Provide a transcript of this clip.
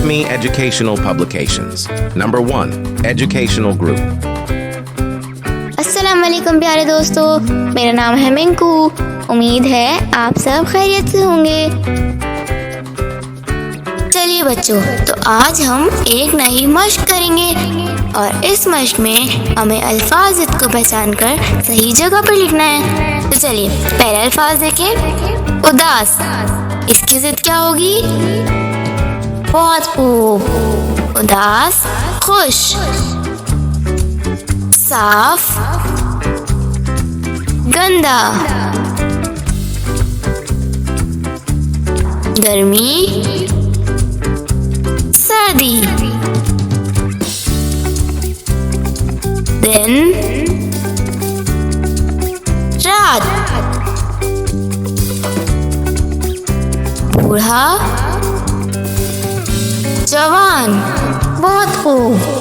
me educational publications. Number 1, educational group. अस्सलाम वालेकुम प्यारे दोस्तों, मेरा नाम है मिंकू। उम्मीद है आप सब खैरियत से होंगे। चलिए बच्चों, तो आज हम एक नई मश्क करेंगे और इस मश्क में हमें अल्फाज ज़िद को पहचान कर सही जगह पर लिखना है। तो चलिए पहला अल्फाज देखें, उदास। इसकी ज़िद क्या होगी? बहुत खूब, उदास। खुश, साफ, गंदा, गर्मी, सर्दी, दिन, रात, बूढ़ा, जवान। बहुत खूब।